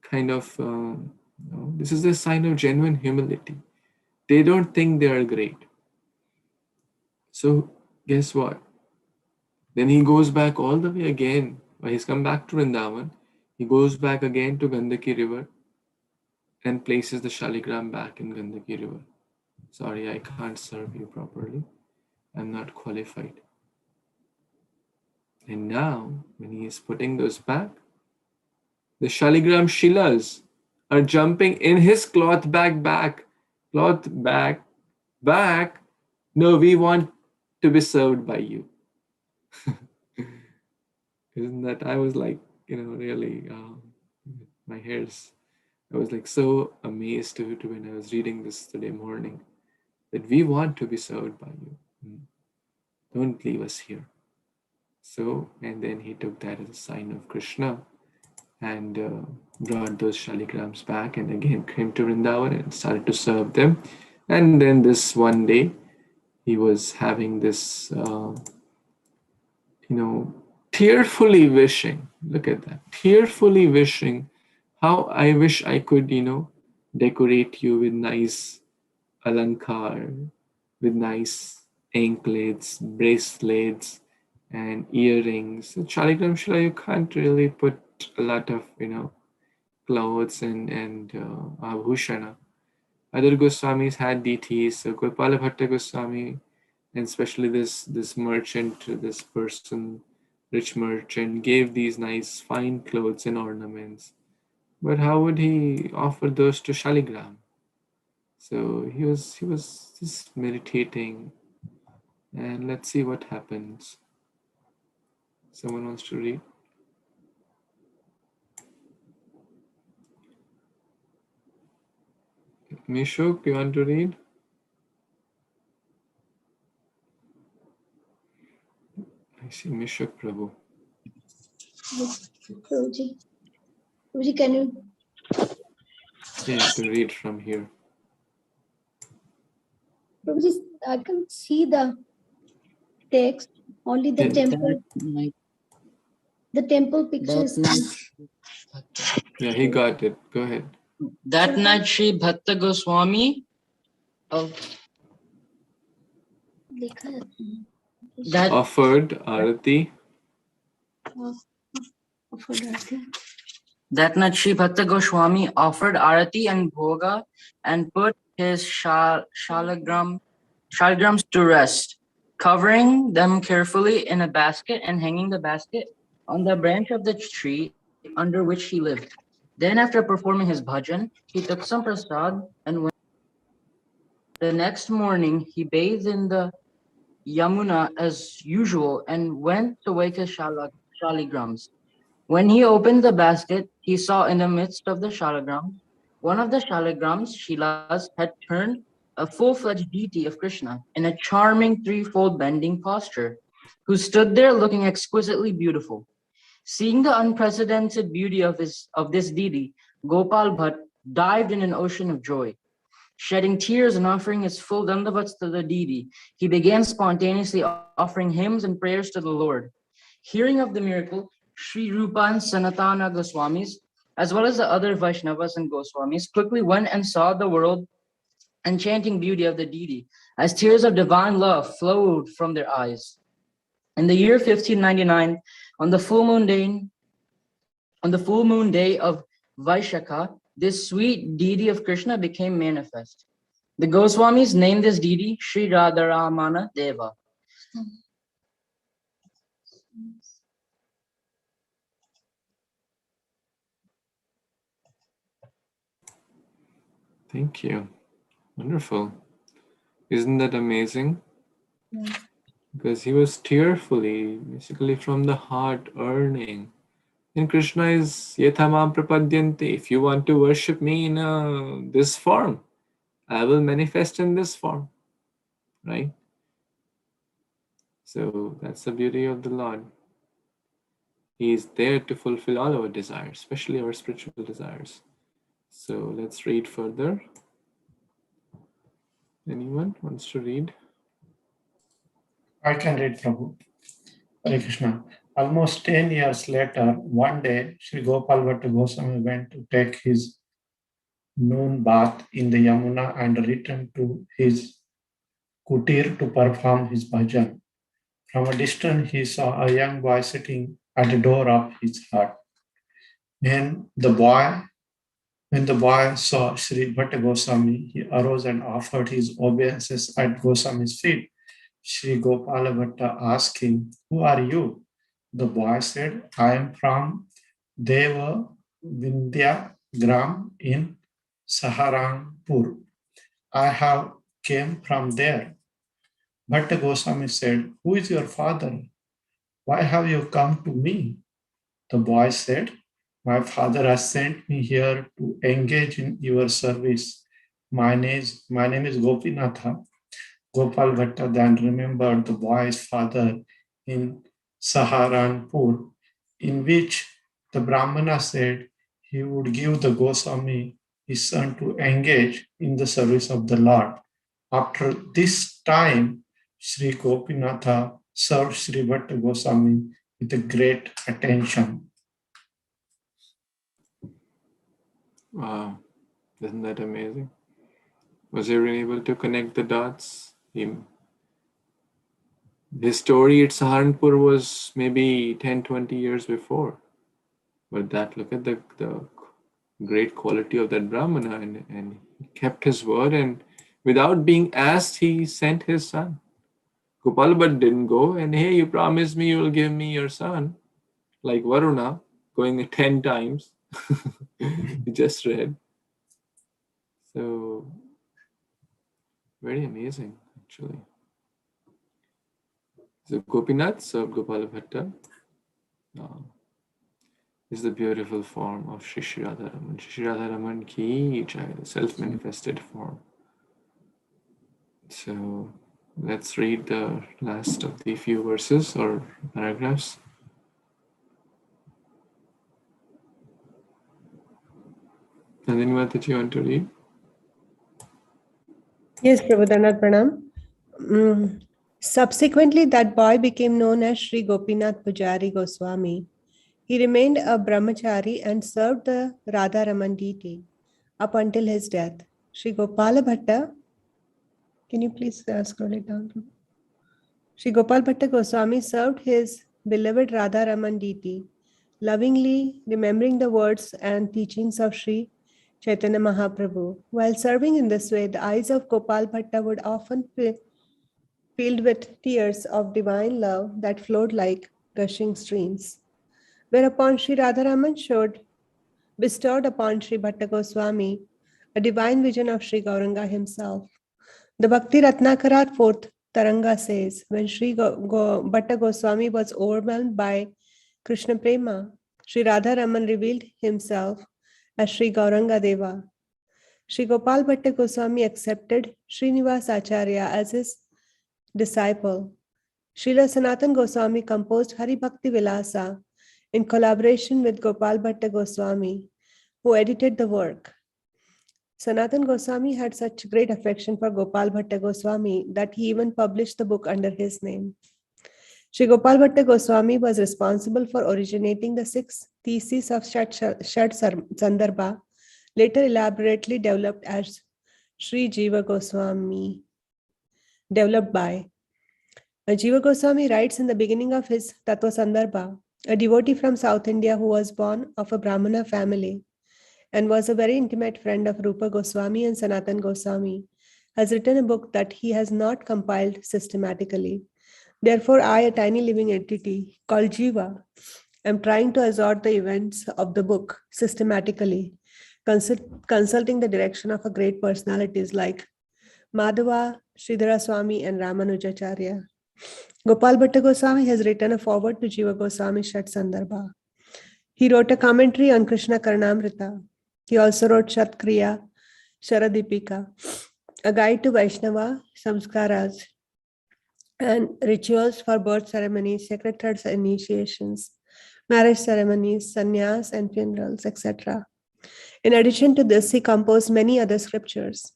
kind of, this is a sign of genuine humility. They don't think they are great. So guess what? Then he goes back all the way again. When he's come back to Vrindavan, he goes back again to Gandaki River and places the Shaligram back in Gandaki River. Sorry, I can't serve you properly. I'm not qualified. And now, when he is putting those back, the Shaligram Shilas are jumping in his cloth bag back. Cloth bag back. No, we want to be served by you. Isn't that? I was like, really, my hairs. I was like so amazed to when I was reading this today morning, that we want to be served by you. Don't leave us here. So, and then he took that as a sign of Krishna and brought those Shaligrams back and again came to Vrindavan and started to serve them. And then this one day, he was having this, tearfully wishing, look at that, tearfully wishing, how I wish I could, decorate you with nice alankar, with nice anklets, bracelets, and earrings. In Shaligram Shila, you can't really put a lot of, clothes and abhushana. other Goswamis had deities. So Gopal Bhatt Goswami, and especially this merchant, this person, rich merchant, gave these nice fine clothes and ornaments. But how would he offer those to Shaligram? So he was just meditating, and let's see what happens. Someone wants to read? Mishuk, you want to read? I see Mishuk Prabhu. Prabhuji. Prabhuji, can you? Yeah, you have to read from here. Prabhuji, I can see the text, only the Yeah. temple. The temple pictures. Yeah, he got it. Go ahead. That night, Śrī Bhatta Goswami that Offered Arati. That night, Śrī Bhatta Goswami offered Arati and Bhoga and put his shalagrams to rest, covering them carefully in a basket and hanging the basket on the branch of the tree under which he lived. Then, after performing his bhajan, he took some prasad and went. The next morning, he bathed in the Yamuna as usual and went to wake his shaligrams. When he opened the basket, he saw in the midst of the shalagrams, one of the shalagrams, Shilas, had turned a full-fledged deity of Krishna in a charming threefold bending posture, who stood there looking exquisitely beautiful. Seeing the unprecedented beauty of this deity, Gopal Bhatt dived in an ocean of joy. Shedding tears and offering his full dandavats to the deity, he began spontaneously offering hymns and prayers to the Lord. Hearing of the miracle, Sri Rupa and Sanatana Goswamis, as well as the other Vaishnavas and Goswamis, quickly went and saw the world enchanting beauty of the deity, as tears of divine love flowed from their eyes. In the year 1599, on the full moon day of Vaishakha, this sweet deity of Krishna became manifest. The Goswamis named this deity Sri Radharamana Deva. Thank you. Wonderful. Isn't that amazing? Yeah. Because he was tearfully, basically from the heart, earning. And Krishna is Yatamam Prapadyanti. If you want to worship me in this form, I will manifest in this form. Right? So that's the beauty of the Lord. He is there to fulfill all our desires, especially our spiritual desires. So let's read further. Anyone wants to read? I can read, Prabhu. Hare Krishna. Almost 10 years later, one day, Sri Gopal Bhatt Goswami went to take his noon bath in the Yamuna and returned to his kutir to perform his bhajan. From a distance, he saw a young boy sitting at the door of his hut. When the boy saw Sri Bhatt Goswami, he arose and offered his obeisances at Goswami's feet. Sri Gopal Bhatta asked him, "Who are you?" The boy said, "I am from Deva Vindhya Gram in Saharanpur. I have came from there." Bhatta Goswami said, "Who is your father? Why have you come to me?" The boy said, "My father has sent me here to engage in your service. My name is Gopinatha." Gopal Bhatta then remembered the boy's father in Saharanpur, in which the Brahmana said he would give the Goswami his son to engage in the service of the Lord. After this time, Sri Gopinatha served Sri Bhatta Goswami with great attention. Wow, isn't that amazing? Was he really able to connect the dots? His story at Saharanpur was maybe 10, 20 years before. But look at the great quality of that Brahmana, and he kept his word, and without being asked, he sent his son. Gopal Bhatt didn't go, and hey, you promised me you will give me your son, like Varuna, going 10 times. We just read. So, very amazing, actually. So, Gopinath served Gopal Bhatta. Is the beautiful form of Shri Radharaman. Shri Radharaman ki jai, the self-manifested form. So let's read the last of the few verses or paragraphs. Nandini Mataji, you want to read? Yes, Prabhupada Pranam. Subsequently, that boy became known as Sri Gopinath Pujari Goswami. He remained a brahmachari and served the Radharaman deity up until his death. Sri Gopal Bhatta, can you please scroll it down? Sri Gopal Bhatta Goswami served his beloved Radharaman deity, lovingly remembering the words and teachings of Śrī Caitanya Mahāprabhu. While serving in this way, the eyes of Gopal Bhatta would often be filled with tears of divine love that flowed like gushing streams. Whereupon Sri Radharaman bestowed upon Sri Bhatta Goswami a divine vision of Sri Gauranga himself. The Bhakti Ratnakara 4th Taranga says, when Sri Bhatta Goswami was overwhelmed by Krishna Prema, Sri Radharaman revealed himself as Sri Gauranga Deva. Sri Gopal Bhatta Goswami accepted Srinivas Acharya as his disciple. Srila Sanatan Goswami composed Hari Bhakti Vilasa in collaboration with Gopal Bhatta Goswami, who edited the work. Sanatan Goswami had such great affection for Gopal Bhatta Goswami that he even published the book under his name. Sri Gopal Bhatta Goswami was responsible for originating the 6 theses of Shad Sandarbha, later elaborately developed as Sri Jiva Goswami, developed by. Jiva Goswami writes in the beginning of his Tattva Sandarbha, a devotee from South India who was born of a Brahmana family and was a very intimate friend of Rupa Goswami and Sanatan Goswami, has written a book that he has not compiled systematically. Therefore, I, a tiny living entity called Jiva, am trying to assort the events of the book systematically, consulting the direction of a great personalities like Madhava, Sridhara Swami, and Ramanujacharya. Gopal Bhatta Goswami has written a foreword to Jiva Goswami's Shat Sandarbha. He wrote a commentary on Krishna Karnamrita. He also wrote Shatkriya, Sharadipika, a guide to Vaishnava Samskaras and rituals for birth ceremonies, sacred hearts initiations, marriage ceremonies, sannyas and funerals, etc. In addition to this, he composed many other scriptures.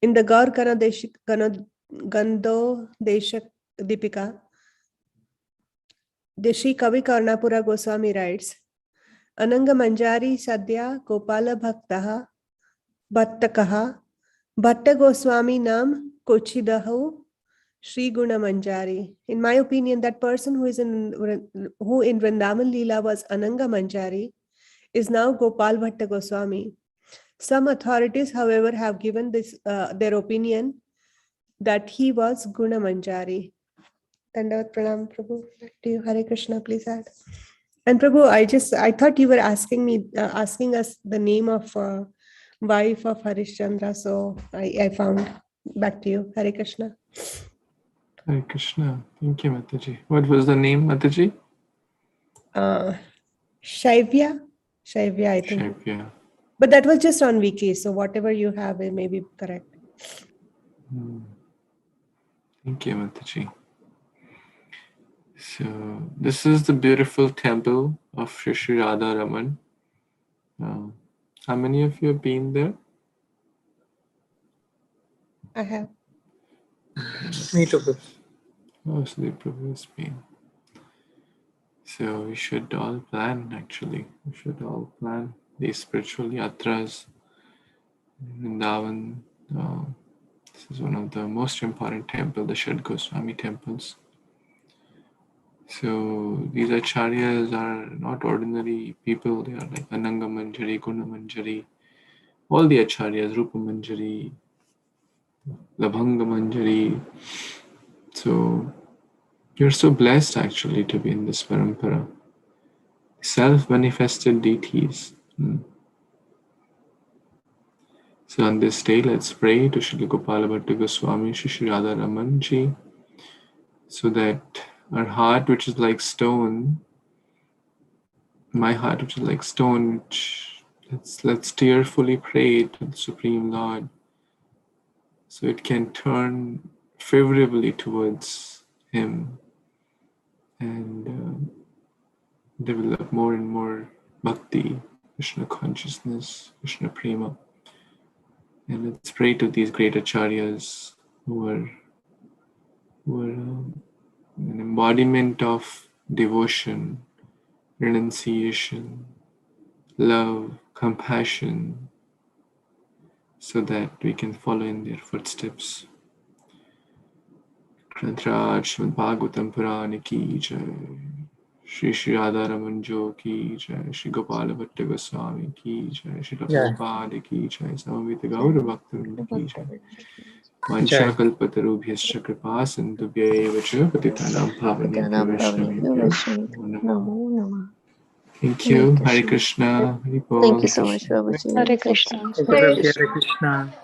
In the Gaur Gando Deshak Dipika, the Sri Kavi Karnapura Goswami writes, Ananga Manjari Sadhya Gopala Bhaktaha Bhattakaha Bhatta Goswami Nam Kochidahu Sri Guna Manjari. In my opinion, that person who in Vrindavan Leela was Ananga Manjari is now Gopal Bhatta Goswami. Some authorities, however, have given this their opinion that he was Guna Manjari. Dandavat Pranam, Prabhu. Back to you. Hare Krishna, please add. And Prabhu, I thought you were asking us the name of wife of Harishchandra, so I found. Back to you. Hare Krishna. Hare Krishna. Thank you, Mataji. What was the name, Mataji? Shaivya, I think. Shaivya. But that was just on Wiki, so whatever you have, it may be correct. Thank you, Mataji. So this is the beautiful temple of Shri Radharaman. How many of you have been there? I have. Me too. Mostly Prabhu has been. So we should all plan, actually. We should all plan these spiritual yatras in Vrindavan. This is one of the most important temples, the Shad Goswami temples. So these acharyas are not ordinary people. They are like Ananga Manjari, Guna Manjari, all the acharyas, Rupa Manjari, Labhanga Manjari. So you're so blessed actually to be in this parampara. Self-manifested deities. So on this day, let's pray to Shri Gopal Bhatt Goswami, Shri Radha-Raman Ji, so that our heart, which is like stone, my heart, which is like stone, which let's tearfully pray to the Supreme Lord, so it can turn favorably towards Him and develop more and more bhakti, Krishna consciousness, Krishna prema. And let's pray to these great acharyas who are an embodiment of devotion, renunciation, love, compassion, so that we can follow in their footsteps. Granthraj Śrīmad-Bhāgavatam Purana ki jai, Shri Radha-Raman Jo ki jai, Shri Gopal Bhatt Goswami ki jai, Shri Prabhupada ki jai, Samaveta Gaura Bhakta ki jai. Vansha kalpatarubhyascha kripa sindhubhya cha patitanam pavanebhyo Vaishnavebhyo Namo Namah. Thank you. Hare Krishna. Hare Bol. Thank you so much, Prabhuji. Hare Krishna. Hare Krishna.